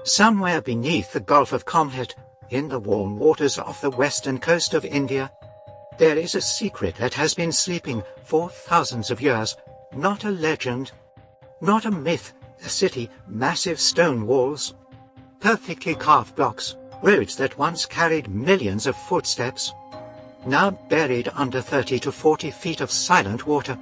Somewhere beneath the Gulf of Khambhat, in the warm waters off the western coast of India, there is a secret that has been sleeping for thousands of years. Not a legend, not a myth, a city, massive stone walls, perfectly carved blocks, roads that once carried millions of footsteps, now buried under 30 to 40 feet of silent water.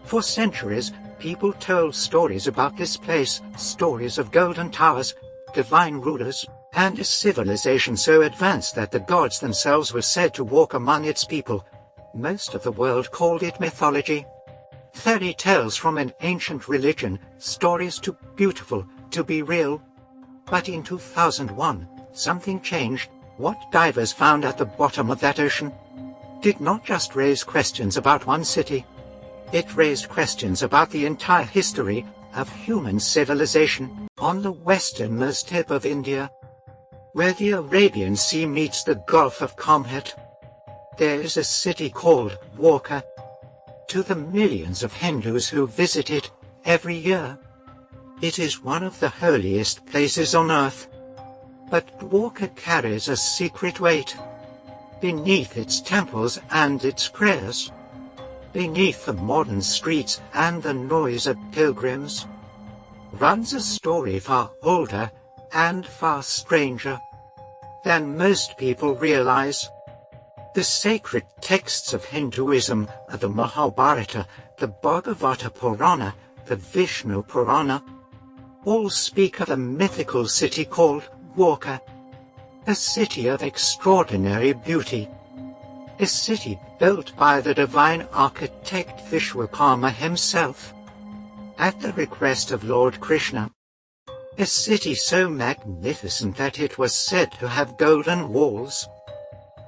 For centuries, people told stories about this place, stories of golden towers, divine rulers, and a civilization so advanced that the gods themselves were said to walk among its people. Most of the world called it mythology. Fairy tales from an ancient religion, stories too beautiful to be real. But in 2001, something changed. What divers found at the bottom of that ocean did not just raise questions about one city. It raised questions about the entire history of human civilization on the westernmost tip of India, where the Arabian Sea meets the Gulf of Khambhat. There is a city called Dwarka. To the millions of Hindus who visit it every year, it is one of the holiest places on earth. But Dwarka carries a secret weight. Beneath its temples and its prayers, beneath the modern streets and the noise of pilgrims, runs a story far older and far stranger than most people realize. The sacred texts of Hinduism are the Mahabharata, the Bhagavata Purana, the Vishnu Purana. All speak of a mythical city called Dwarka, a city of extraordinary beauty, a city built by the divine architect Vishwakarma himself, at the request of Lord Krishna. A city so magnificent that it was said to have golden walls,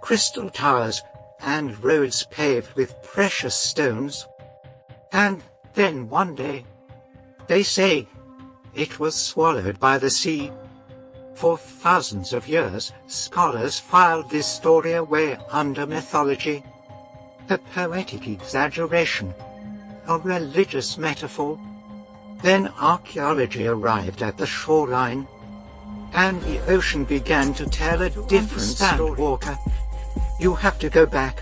crystal towers, and roads paved with precious stones. And then one day, they say, it was swallowed by the sea. For thousands of years, scholars filed this story away under mythology, a poetic exaggeration, a religious metaphor. Then archaeology arrived at the shoreline, and the ocean began to tell a different story. Walker, you have to go back,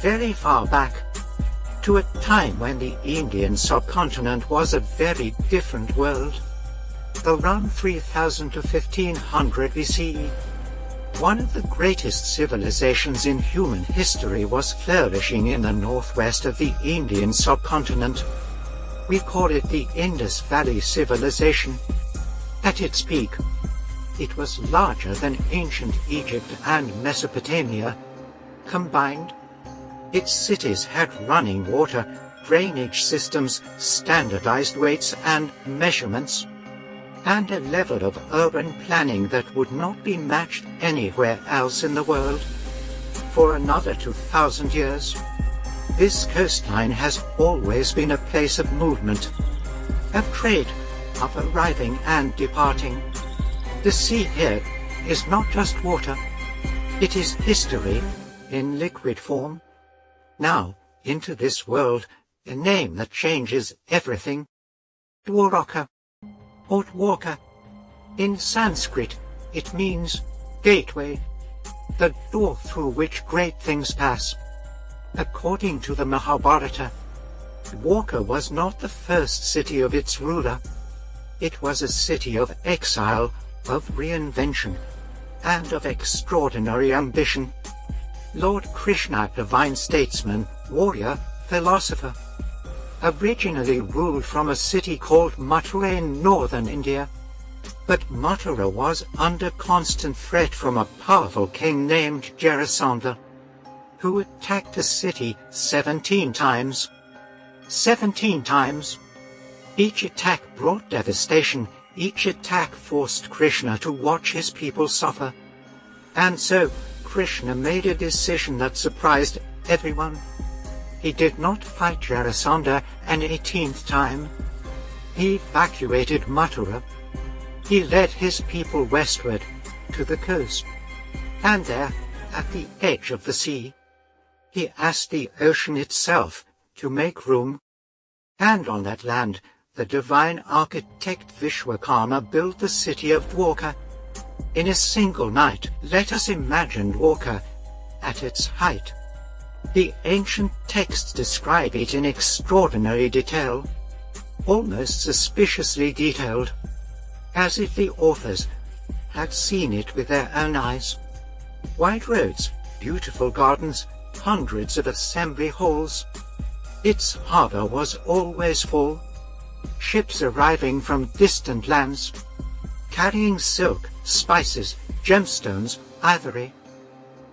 very far back, to a time when the Indian subcontinent was a very different world. Around 3000 to 1500 BCE, one of the greatest civilizations in human history was flourishing in the northwest of the Indian subcontinent. We call it the Indus Valley Civilization. At its peak, it was larger than ancient Egypt and Mesopotamia combined. Its cities had running water, drainage systems, standardized weights and measurements, and a level of urban planning that would not be matched anywhere else in the world. For another 2000 years, this coastline has always been a place of movement, of trade, of arriving and departing. The sea here is not just water, it is history in liquid form. Now, into this world, a name that changes everything. Dwarka, or Dwarka. In Sanskrit, it means gateway, the door through which great things pass. According to the Mahabharata, Dwarka was not the first city of its ruler. It was a city of exile, of reinvention, and of extraordinary ambition. Lord Krishna, divine statesman, warrior, philosopher, originally ruled from a city called Mathura in northern India. But Mathura was under constant threat from a powerful king named Jarasandha, who attacked the city 17 times. 17 times. Each attack brought devastation. Each attack forced Krishna to watch his people suffer. And so, Krishna made a decision that surprised everyone. He did not fight Jarasandha an 18th time. He evacuated Mathura. He led his people westward to the coast. And there, at the edge of the sea, he asked the ocean itself to make room. And on that land, the divine architect Vishwakarma built the city of Dwarka. In a single night, let us imagine Dwarka at its height. The ancient texts describe it in extraordinary detail, almost suspiciously detailed, as if the authors had seen it with their own eyes. Wide roads, beautiful gardens, hundreds of assembly halls. Its harbor was always full, ships arriving from distant lands, carrying silk, spices, gemstones, ivory.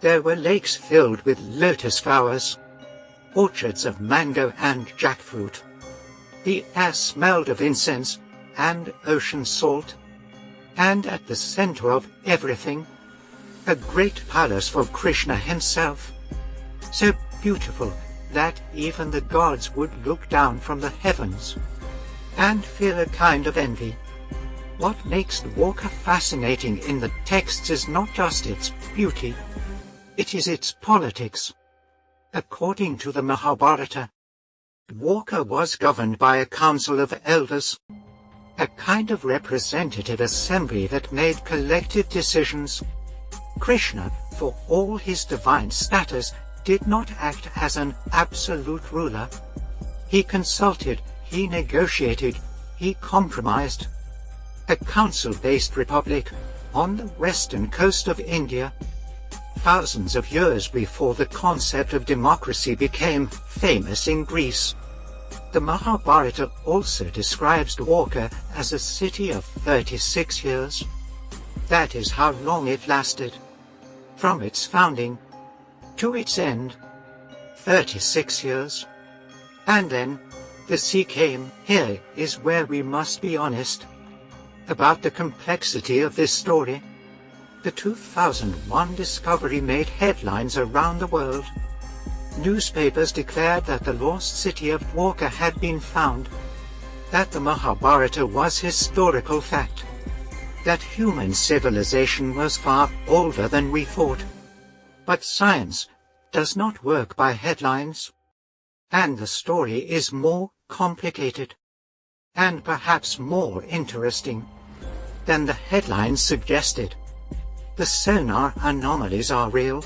There were lakes filled with lotus flowers, orchards of mango and jackfruit. The air smelled of incense and ocean salt, and at the center of everything, a great palace for Krishna himself, so beautiful that even the gods would look down from the heavens and feel a kind of envy. What makes Dwarka fascinating in the texts is not just its beauty, it is its politics. According to the Mahabharata, Dwarka was governed by a council of elders, a kind of representative assembly that made collective decisions. Krishna, for all his divine status, did not act as an absolute ruler. He consulted, he negotiated, he compromised. A council-based republic on the western coast of India, thousands of years before the concept of democracy became famous in Greece. The Mahabharata also describes Dwarka as a city of 36 years. That is how long it lasted. From its founding to its end, 36 years. And then the sea came. Here is where we must be honest about the complexity of this story. The 2001 discovery made headlines around the world. Newspapers declared that the lost city of Dwarka had been found, that the Mahabharata was historical fact, that human civilization was far older than we thought. But science does not work by headlines, and the story is more complicated, and perhaps more interesting than the headlines suggested. The sonar anomalies are real,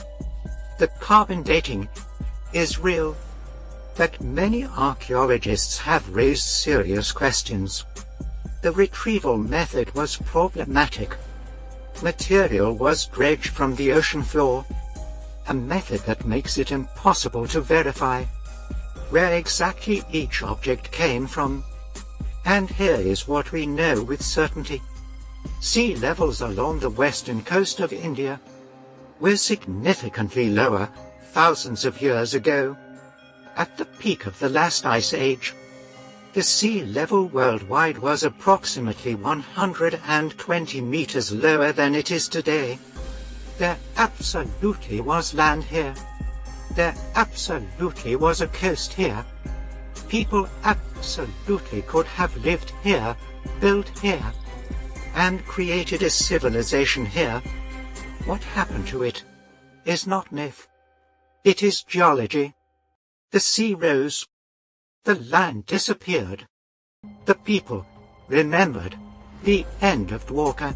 the carbon dating is real, but many archaeologists have raised serious questions. The retrieval method was problematic. Material was dredged from the ocean floor, a method that makes it impossible to verify where exactly each object came from. And here is what we know with certainty. Sea levels along the western coast of India were significantly lower thousands of years ago. At the peak of the last ice age, the sea level worldwide was approximately 120 meters lower than it is today. There absolutely was land here. There absolutely was a coast here. People absolutely could have lived here, built here, and created a civilization here. What happened to it is not myth. It is geology. The sea rose. The land disappeared. The people remembered the end of Dwarka.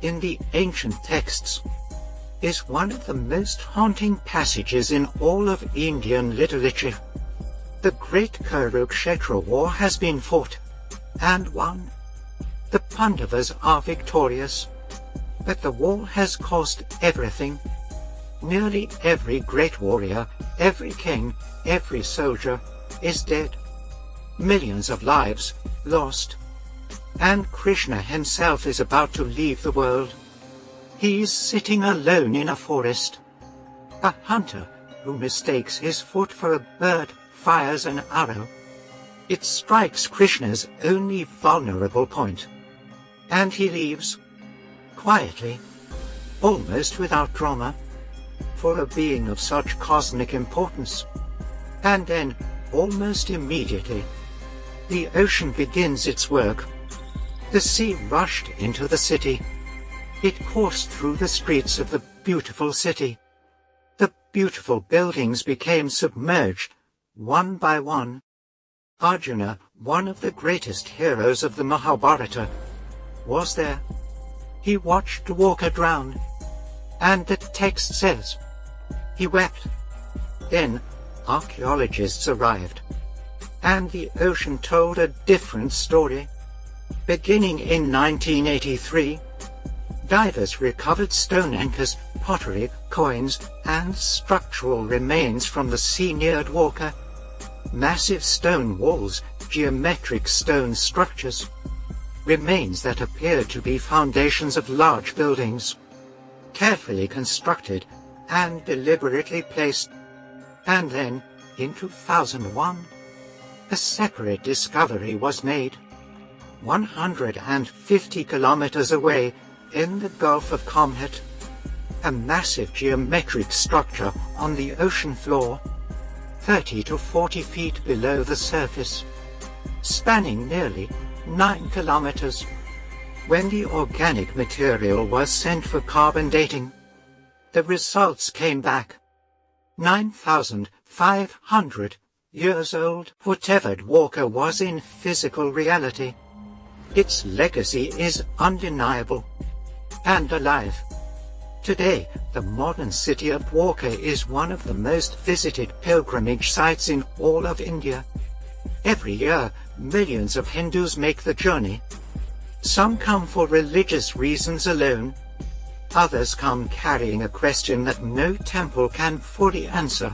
In the ancient texts is one of the most haunting passages in all of Indian literature. The great Kurukshetra war has been fought and won. The Pandavas are victorious, but the war has cost everything. Nearly every great warrior, every king, every soldier is dead. Millions of lives lost. And Krishna himself is about to leave the world. He is sitting alone in a forest. A hunter who mistakes his foot for a bird fires an arrow. It strikes Krishna's only vulnerable point, and he leaves, quietly, almost without drama, for a being of such cosmic importance. And then, almost immediately, the ocean begins its work. The sea rushed into the city. It coursed through the streets of the beautiful city. The beautiful buildings became submerged, one by one. Arjuna, one of the greatest heroes of the Mahabharata, was there. He watched Dwarka drown, and the text says, he wept. Then archaeologists arrived, and the ocean told a different story. Beginning in 1983, divers recovered stone anchors, pottery, coins, and structural remains from the sea near Dwarka. Massive stone walls, geometric stone structures, remains that appeared to be foundations of large buildings, carefully constructed and deliberately placed. And then, in 2001, a separate discovery was made. 150 kilometers away in the Gulf of Khambhat, a massive geometric structure on the ocean floor, 30 to 40 feet below the surface, spanning nearly 9 kilometers. When the organic material was sent for carbon dating, the results came back 9,500 years old. Whatever Dwarka was in physical reality, its legacy is undeniable and alive. Today, the modern city of Dwarka is one of the most visited pilgrimage sites in all of India. Every year, millions of Hindus make the journey. Some come for religious reasons alone. Others come carrying a question that no temple can fully answer.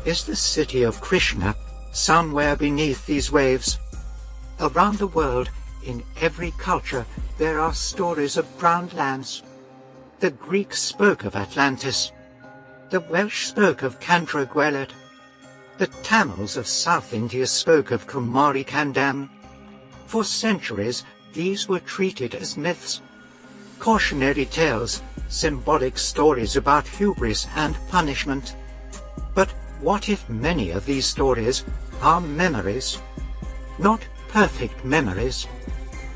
Is the city of Krishna somewhere beneath these waves? Around the world, in every culture, there are stories of drowned lands. The Greeks spoke of Atlantis. The Welsh spoke of Candra Gweled. The Tamils of South India spoke of Kumari Kandam. For centuries, these were treated as myths, cautionary tales, symbolic stories about hubris and punishment. But what if many of these stories are memories? Not perfect memories,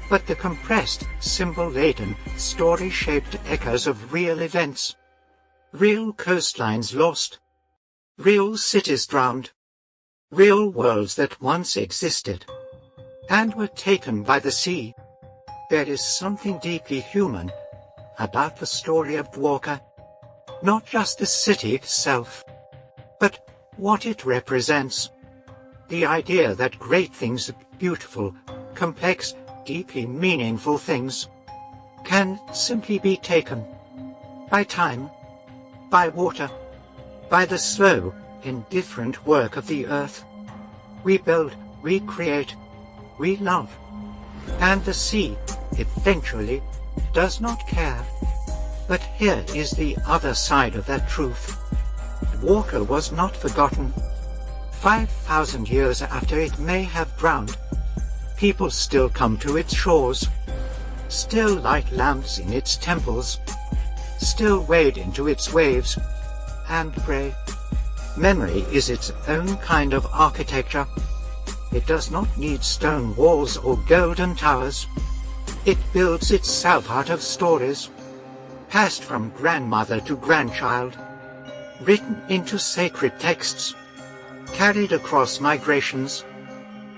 but the compressed, symbol-laden, story-shaped echoes of real events. Real coastlines lost. Real cities drowned. Real worlds that once existed and were taken by the sea. There is something deeply human about the story of Dwarka. Not just the city itself, but what it represents. The idea that great things, beautiful, complex, deeply meaningful things, can simply be taken by time, by water, by the slow, indifferent work of the earth. We build, we create, we love, and the sea eventually does not care. But here is the other side of that truth. Dwarka was not forgotten. 5,000 years after it may have drowned, people still come to its shores, still light lamps in its temples, still wade into its waves and pray. Memory is its own kind of architecture. It does not need stone walls or golden towers. It builds itself out of stories, passed from grandmother to grandchild, written into sacred texts, carried across migrations,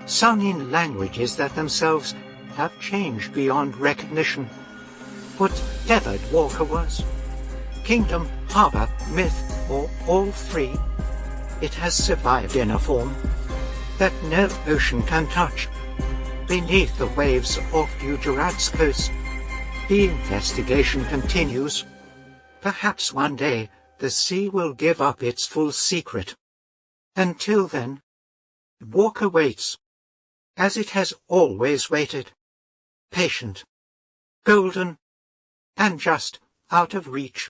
sung in languages that themselves have changed beyond recognition. Whatever Dwarka was, kingdom, harbor, myth, or all three, it has survived in a form that no ocean can touch. Beneath the waves off Gujarat's coast, the investigation continues. Perhaps one day the sea will give up its full secret. Until then, Dwarka waits, as it has always waited, patient, golden, and just out of reach.